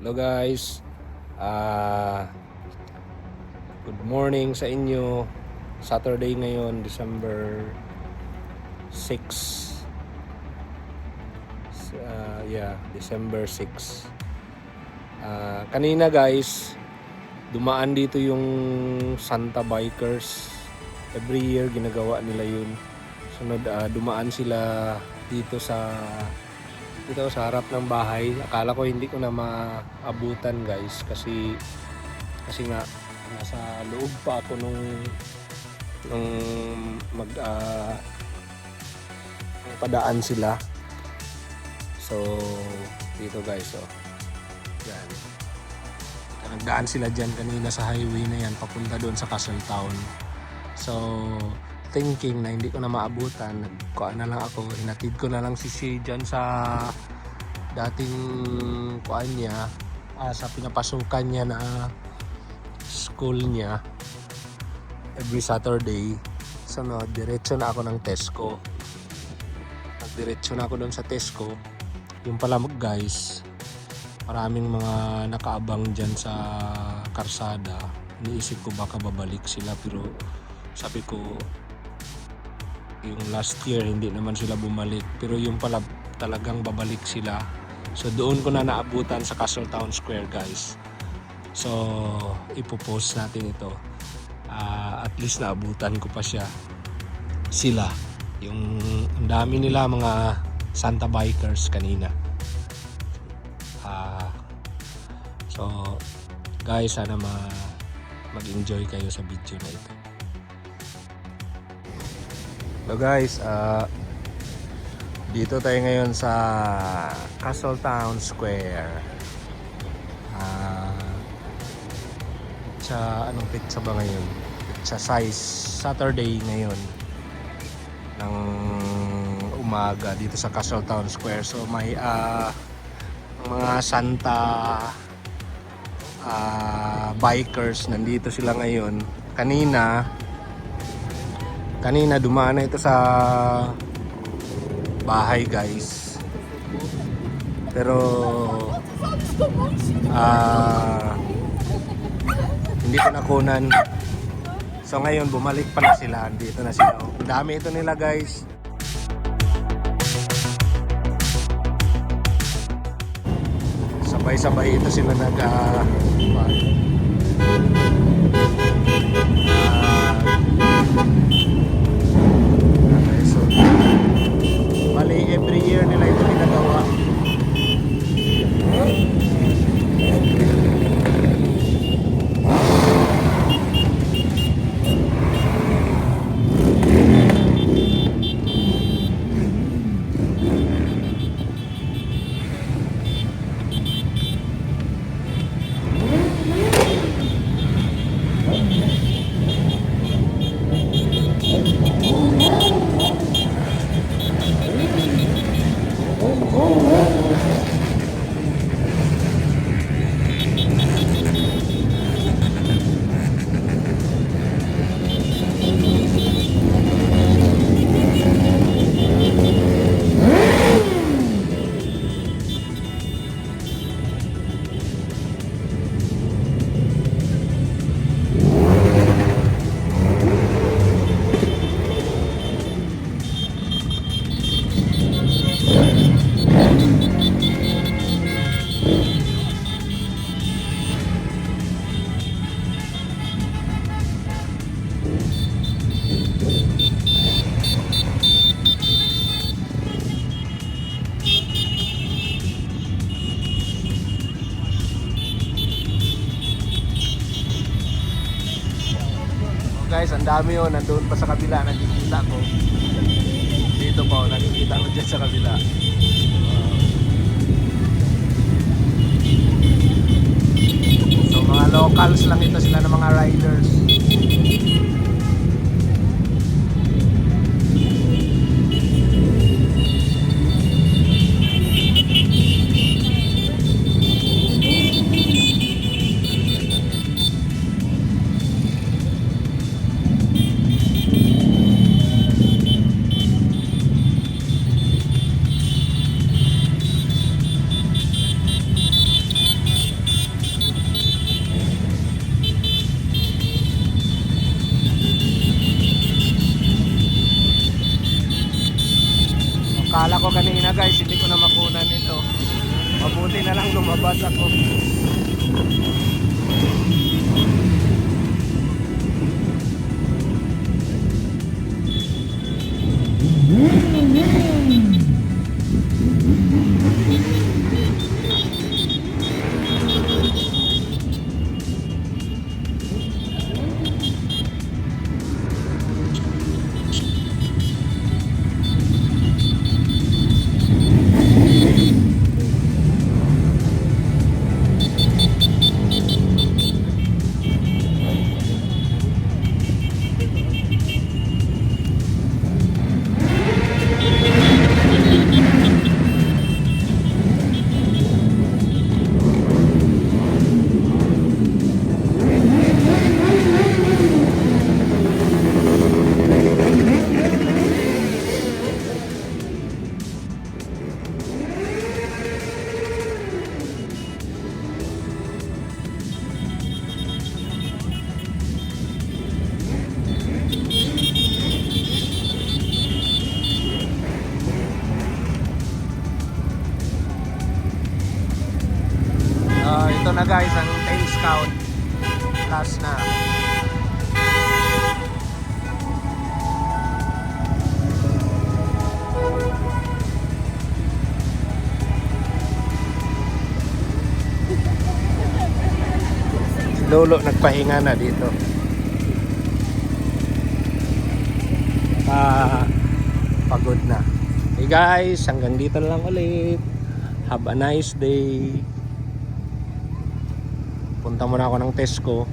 Hello guys, good morning sa inyo. Saturday ngayon, December 6. December 6. Kanina guys, dumaan dito yung Santa Bikers. Every year ginagawa nila yun. Sunod, dumaan sila dito sa harap ng bahay. Akala ko hindi ko na maabutan guys kasi nga nasa loob pa ako nung padaan sila. So dito guys, yan. Nagdaan sila dyan kanina sa highway na yan papunta doon sa Castle Town. So thinking na hindi ko na maabutan, nagkuha na lang ako, hinatid ko na lang si Shay dyan sa dating kuan niya, sa pinapasukan niya na school niya every Saturday. So diretso na ako ng Tesco. Nagdiretso na ako doon sa Tesco. Yung pala guys, maraming mga nakaabang dyan sa karsada. Iniisip ko baka babalik sila, pero sabi ko yung last year hindi naman sila bumalik, pero yung pala talagang babalik sila. So doon ko na naabutan sa Castle Town Square guys. So ipopost natin ito. At least naabutan ko pa sila. Yung ang dami nila mga Santa Bikers kanina. So guys, sana mag-enjoy kayo sa video na ito. So guys, dito tayo ngayon sa Castle Town Square. Anong pizza ba ngayon? Pizza size Saturday ngayon ng umaga dito sa Castle Town Square. So may mga Santa bikers nandito sila ngayon. Kanina dumaan na ito sa bahay guys, pero hindi ko nakunan. So ngayon bumalik pa na sila, dito na sila. Ang dami ito nila guys. Sabay-sabay ito sila bali every year nila ito ginagawa. Guys, ang dami yun. Nandun pa sa kabila. Nakikita ko. Dito po. Nakikita ko dyan sa kabila. So mga locals lang ito sila ng mga riders. na guys, hindi ko na makunan ito. Mabuti na lang lumabas ako. Ito na guys, ang tails count. Last na. Si Lolo nagpahinga na dito. Pagod na. Hey guys, hanggang dito na lang ulit. Have a nice day. Punta muna ako ng Tesco.